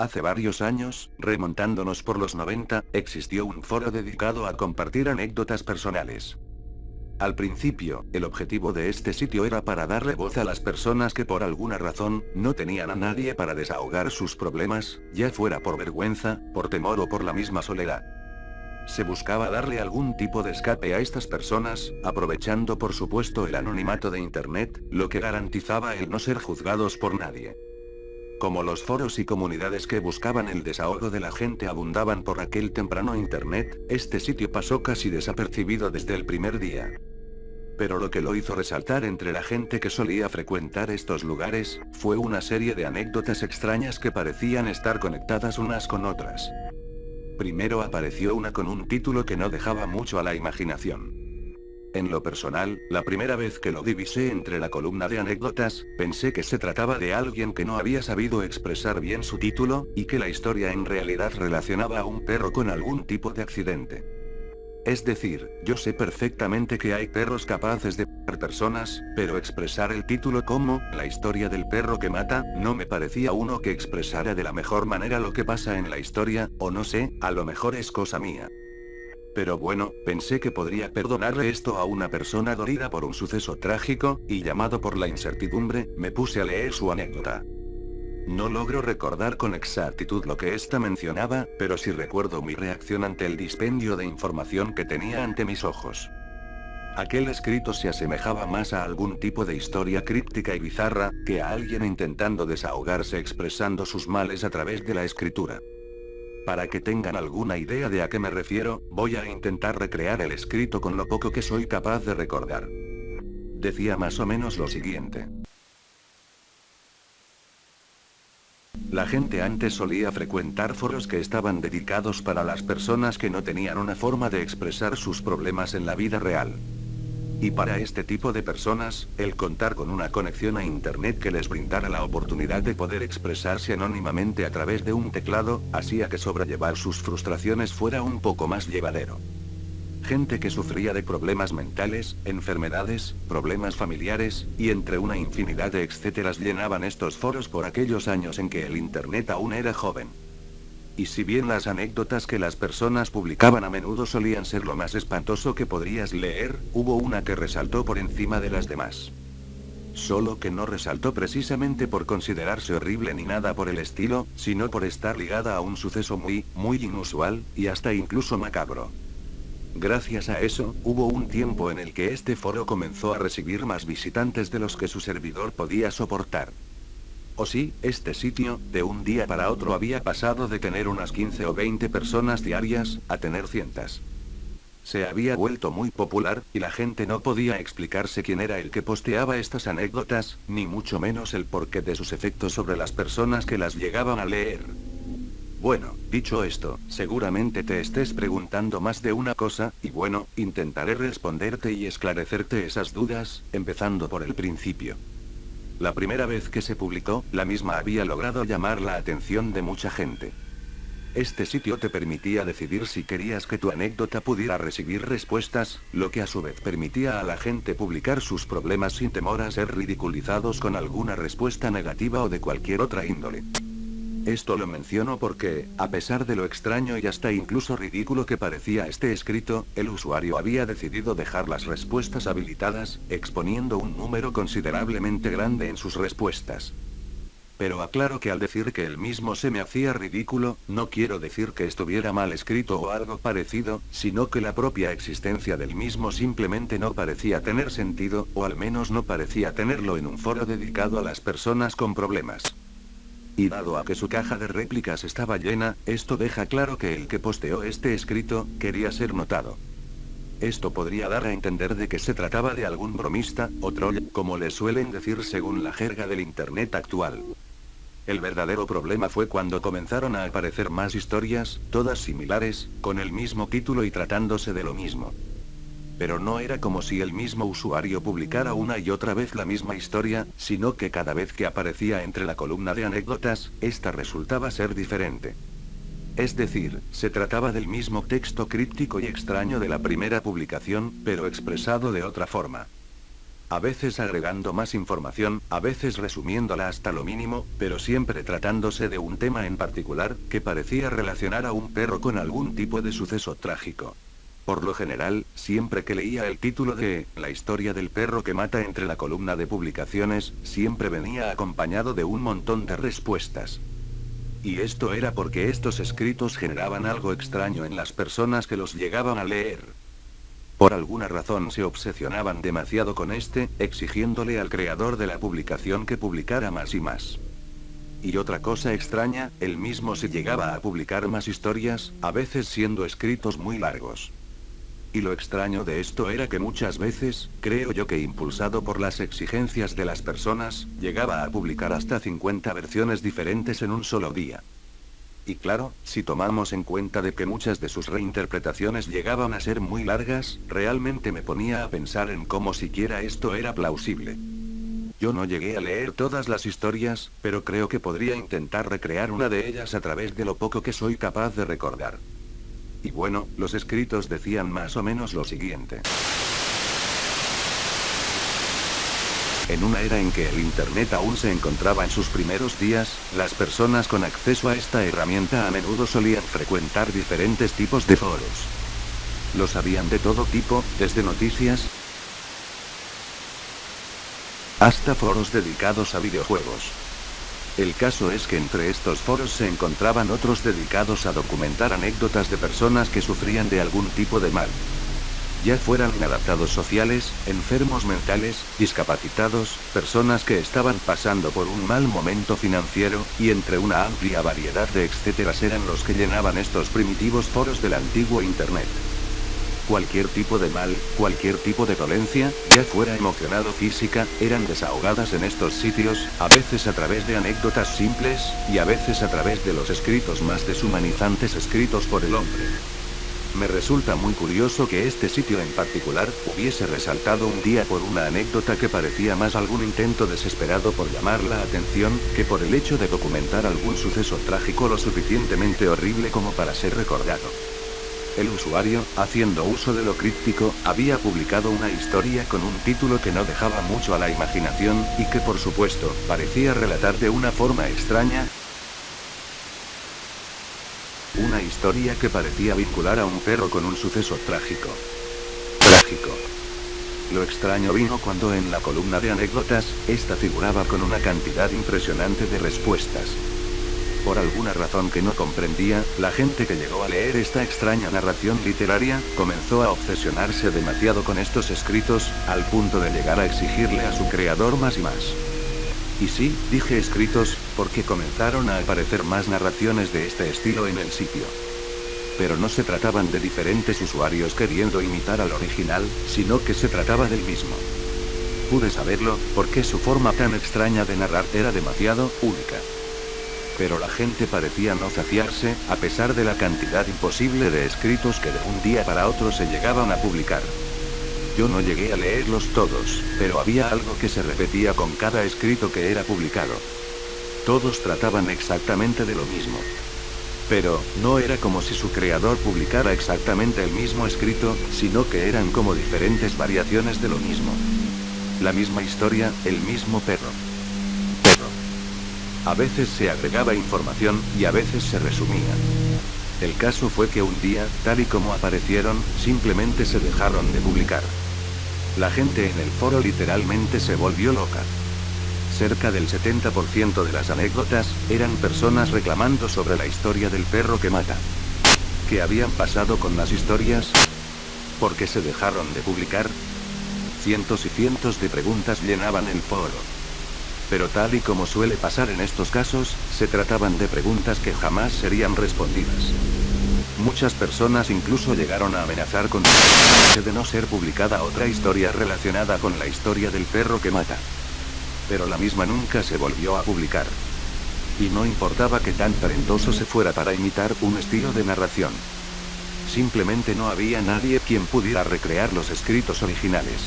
Hace varios años, remontándonos por los 90, existió un foro dedicado a compartir anécdotas personales. Al principio, el objetivo de este sitio era para darle voz a las personas que por alguna razón, no tenían a nadie para desahogar sus problemas, ya fuera por vergüenza, por temor o por la misma soledad. Se buscaba darle algún tipo de escape a estas personas, aprovechando por supuesto el anonimato de Internet, lo que garantizaba el no ser juzgados por nadie. Como los foros y comunidades que buscaban el desahogo de la gente abundaban por aquel temprano Internet, este sitio pasó casi desapercibido desde el primer día. Pero lo que lo hizo resaltar entre la gente que solía frecuentar estos lugares, fue una serie de anécdotas extrañas que parecían estar conectadas unas con otras. Primero apareció una con un título que no dejaba mucho a la imaginación. En lo personal, la primera vez que lo divisé entre la columna de anécdotas, pensé que se trataba de alguien que no había sabido expresar bien su título, y que la historia en realidad relacionaba a un perro con algún tipo de accidente. Es decir, yo sé perfectamente que hay perros capaces de matar personas, pero expresar el título como "la historia del perro que mata", no me parecía uno que expresara de la mejor manera lo que pasa en la historia, o no sé, a lo mejor es cosa mía. Pero bueno, pensé que podría perdonarle esto a una persona dolida por un suceso trágico, y llamado por la incertidumbre, me puse a leer su anécdota. No logro recordar con exactitud lo que ésta mencionaba, pero sí recuerdo mi reacción ante el dispendio de información que tenía ante mis ojos. Aquel escrito se asemejaba más a algún tipo de historia críptica y bizarra, que a alguien intentando desahogarse expresando sus males a través de la escritura. Para que tengan alguna idea de a qué me refiero, voy a intentar recrear el escrito con lo poco que soy capaz de recordar. Decía más o menos lo siguiente. La gente antes solía frecuentar foros que estaban dedicados para las personas que no tenían una forma de expresar sus problemas en la vida real. Y para este tipo de personas, el contar con una conexión a Internet que les brindara la oportunidad de poder expresarse anónimamente a través de un teclado, hacía que sobrellevar sus frustraciones fuera un poco más llevadero. Gente que sufría de problemas mentales, enfermedades, problemas familiares, y entre una infinidad de etcéteras llenaban estos foros por aquellos años en que el Internet aún era joven. Y si bien las anécdotas que las personas publicaban a menudo solían ser lo más espantoso que podrías leer, hubo una que resaltó por encima de las demás. Solo que no resaltó precisamente por considerarse horrible ni nada por el estilo, sino por estar ligada a un suceso muy inusual, y hasta incluso macabro. Gracias a eso, hubo un tiempo en el que este foro comenzó a recibir más visitantes de los que su servidor podía soportar. O sí, este sitio, de un día para otro había pasado de tener unas 15 o 20 personas diarias, a tener cientos. Se había vuelto muy popular, y la gente no podía explicarse quién era el que posteaba estas anécdotas, ni mucho menos el porqué de sus efectos sobre las personas que las llegaban a leer. Bueno, dicho esto, seguramente te estés preguntando más de una cosa, y bueno, intentaré responderte y esclarecerte esas dudas, empezando por el principio. La primera vez que se publicó, la misma había logrado llamar la atención de mucha gente. Este sitio te permitía decidir si querías que tu anécdota pudiera recibir respuestas, lo que a su vez permitía a la gente publicar sus problemas sin temor a ser ridiculizados con alguna respuesta negativa o de cualquier otra índole. Esto lo menciono porque, a pesar de lo extraño y hasta incluso ridículo que parecía este escrito, el usuario había decidido dejar las respuestas habilitadas, exponiendo un número considerablemente grande en sus respuestas. Pero aclaro que al decir que el mismo se me hacía ridículo, no quiero decir que estuviera mal escrito o algo parecido, sino que la propia existencia del mismo simplemente no parecía tener sentido, o al menos no parecía tenerlo en un foro dedicado a las personas con problemas. Y dado a que su caja de réplicas estaba llena, esto deja claro que el que posteó este escrito, quería ser notado. Esto podría dar a entender de que se trataba de algún bromista, o troll, como le suelen decir según la jerga del Internet actual. El verdadero problema fue cuando comenzaron a aparecer más historias, todas similares, con el mismo título y tratándose de lo mismo. Pero no era como si el mismo usuario publicara una y otra vez la misma historia, sino que cada vez que aparecía entre la columna de anécdotas, esta resultaba ser diferente. Es decir, se trataba del mismo texto críptico y extraño de la primera publicación, pero expresado de otra forma. a veces agregando más información, a veces resumiéndola hasta lo mínimo, pero siempre tratándose de un tema en particular, que parecía relacionar a un perro con algún tipo de suceso trágico. Por lo general, siempre que leía el título de La historia del perro que mata entre la columna de publicaciones, siempre venía acompañado de un montón de respuestas. Y esto era porque estos escritos generaban algo extraño en las personas que los llegaban a leer. Por alguna razón se obsesionaban demasiado con exigiéndole al creador de la publicación que publicara más y más. Y otra cosa extraña, él mismo se llegaba a publicar más historias, a veces siendo escritos muy largos. Y lo extraño de esto era que muchas veces, creo yo que impulsado por las exigencias de las personas, llegaba a publicar hasta 50 versiones diferentes en un solo día. Y claro, si tomamos en cuenta de que muchas de sus reinterpretaciones llegaban a ser muy largas, realmente me ponía a pensar en cómo siquiera esto era plausible. Yo no llegué a leer todas las historias, pero creo que podría intentar recrear una de ellas a través de lo poco que soy capaz de recordar. Y bueno, los escritos decían más o menos lo siguiente. En una era en que el Internet aún se encontraba en sus primeros días, las personas con acceso a esta herramienta a menudo solían frecuentar diferentes tipos de foros. Los habían de todo tipo, desde noticias hasta foros dedicados a videojuegos. El caso es que entre estos foros se encontraban otros dedicados a documentar anécdotas de personas que sufrían de algún tipo de mal. Ya fueran inadaptados sociales, enfermos mentales, discapacitados, personas que estaban pasando por un mal momento financiero, y entre una amplia variedad de etcéteras eran los que llenaban estos primitivos foros del antiguo Internet. Cualquier tipo de mal, cualquier tipo de dolencia, ya fuera emocional o física, eran desahogadas en estos sitios, a veces a través de anécdotas simples, y a veces a través de los escritos más deshumanizantes escritos por el hombre. Me resulta muy curioso que este sitio en particular hubiese resaltado un día por una anécdota que parecía más algún intento desesperado por llamar la atención, que por el hecho de documentar algún suceso trágico lo suficientemente horrible como para ser recordado. El usuario, haciendo uso de lo críptico, había publicado una historia con un título que no dejaba mucho a la imaginación, y que por supuesto, parecía relatar de una forma extraña, una historia que parecía vincular a un perro con un suceso trágico. Trágico. Lo extraño vino cuando en la columna de anécdotas, esta figuraba con una cantidad impresionante de respuestas. Por alguna razón que no comprendía, la gente que llegó a leer esta extraña narración literaria, comenzó a obsesionarse demasiado con estos escritos, al punto de llegar a exigirle a su creador más y más. Y sí, dije escritos, porque comenzaron a aparecer más narraciones de este estilo en el sitio. Pero no se trataban de diferentes usuarios queriendo imitar al original, sino que se trataba del mismo. Pude saberlo, porque su forma tan extraña de narrar era demasiado única. Pero la gente parecía no saciarse, a pesar de la cantidad imposible de escritos que de un día para otro se llegaban a publicar. Yo no llegué a leerlos todos, pero había algo que se repetía con cada escrito que era publicado. Todos trataban exactamente de lo mismo. Pero, no era como si su creador publicara exactamente el mismo escrito, sino que eran como diferentes variaciones de lo mismo. La misma historia, el mismo perro. A veces se agregaba información, y a veces se resumía. El caso fue que un día, tal y como aparecieron, simplemente se dejaron de publicar. La gente en el foro literalmente se volvió loca. Cerca del 70% de las anécdotas, eran personas reclamando sobre la historia del perro que mata. ¿Qué habían pasado con las historias? ¿Por qué se dejaron de publicar? Cientos y cientos de preguntas llenaban el foro. Pero tal y como suele pasar en estos casos, se trataban de preguntas que jamás serían respondidas. Muchas personas incluso llegaron a amenazar con de no ser publicada otra historia relacionada con la historia del perro que mata. Pero la misma nunca se volvió a publicar. Y no importaba que tan talentoso se fuera para imitar un estilo de narración. Simplemente no había nadie quien pudiera recrear los escritos originales.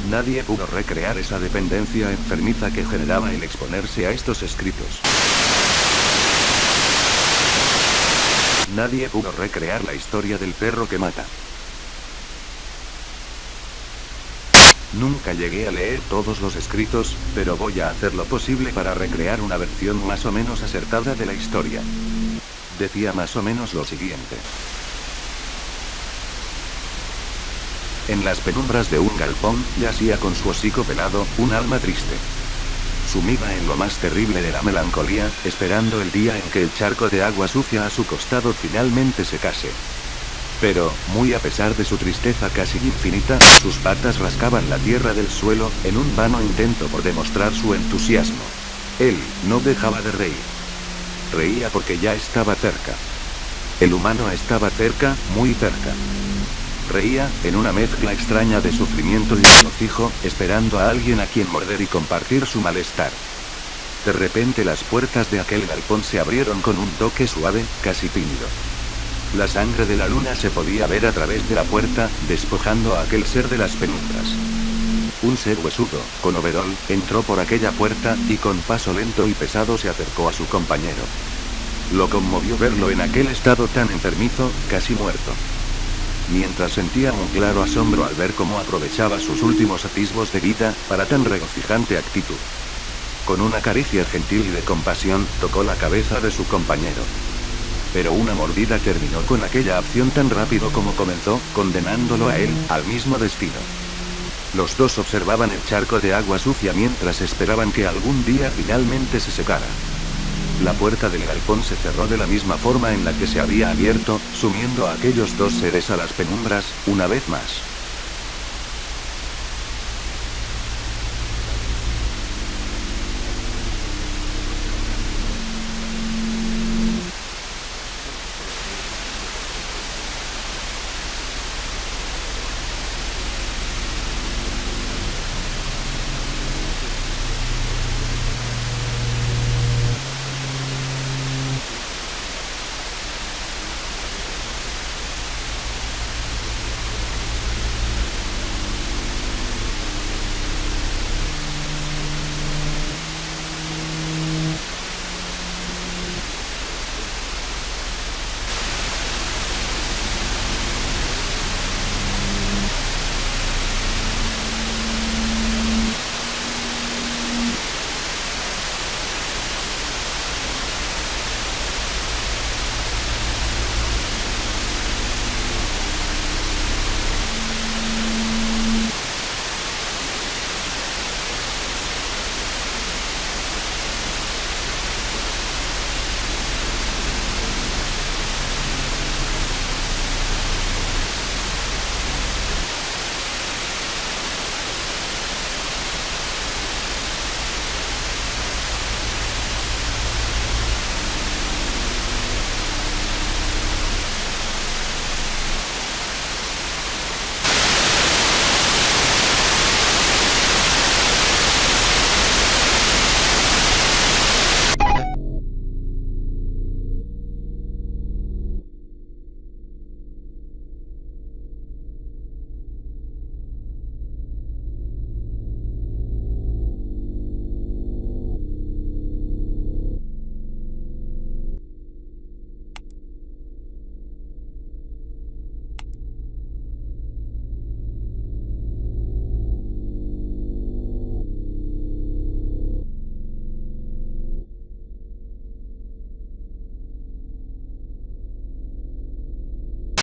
Nadie pudo recrear esa dependencia enfermiza que generaba el exponerse a estos escritos. Nadie pudo recrear la historia del perro que mata. Nunca llegué a leer todos los escritos, pero voy a hacer lo posible para recrear una versión más o menos acertada de la historia. Decía más o menos lo siguiente. En las penumbras de un galpón, yacía con su hocico pelado, un alma triste. Sumida en lo más terrible de la melancolía, esperando el día en que el charco de agua sucia a su costado finalmente secase. Pero, muy a pesar de su tristeza casi infinita, sus patas rascaban la tierra del suelo, en un vano intento por demostrar su entusiasmo. Él, no dejaba de reír. Reía porque ya estaba cerca. El humano estaba cerca, muy cerca. Reía, en una mezcla extraña de sufrimiento y regocijo, esperando a alguien a quien morder y compartir su malestar. De repente las puertas de aquel galpón se abrieron con un toque suave, casi tímido. La sangre de la luna se podía ver a través de la puerta, despojando a aquel ser de las penumbras. Un ser huesudo, con overol, entró por aquella puerta, y con paso lento y pesado se acercó a su compañero. Lo conmovió verlo en aquel estado tan enfermizo, casi muerto. Mientras sentía un claro asombro al ver cómo aprovechaba sus últimos atisbos de vida, para tan regocijante actitud. Con una caricia gentil y de compasión, tocó la cabeza de su compañero. Pero una mordida terminó con aquella acción tan rápido como comenzó, condenándolo a él, al mismo destino. Los dos observaban el charco de agua sucia mientras esperaban que algún día finalmente se secara. La puerta del galpón se cerró de la misma forma en la que se había abierto, sumiendo a aquellos dos seres a las penumbras, una vez más.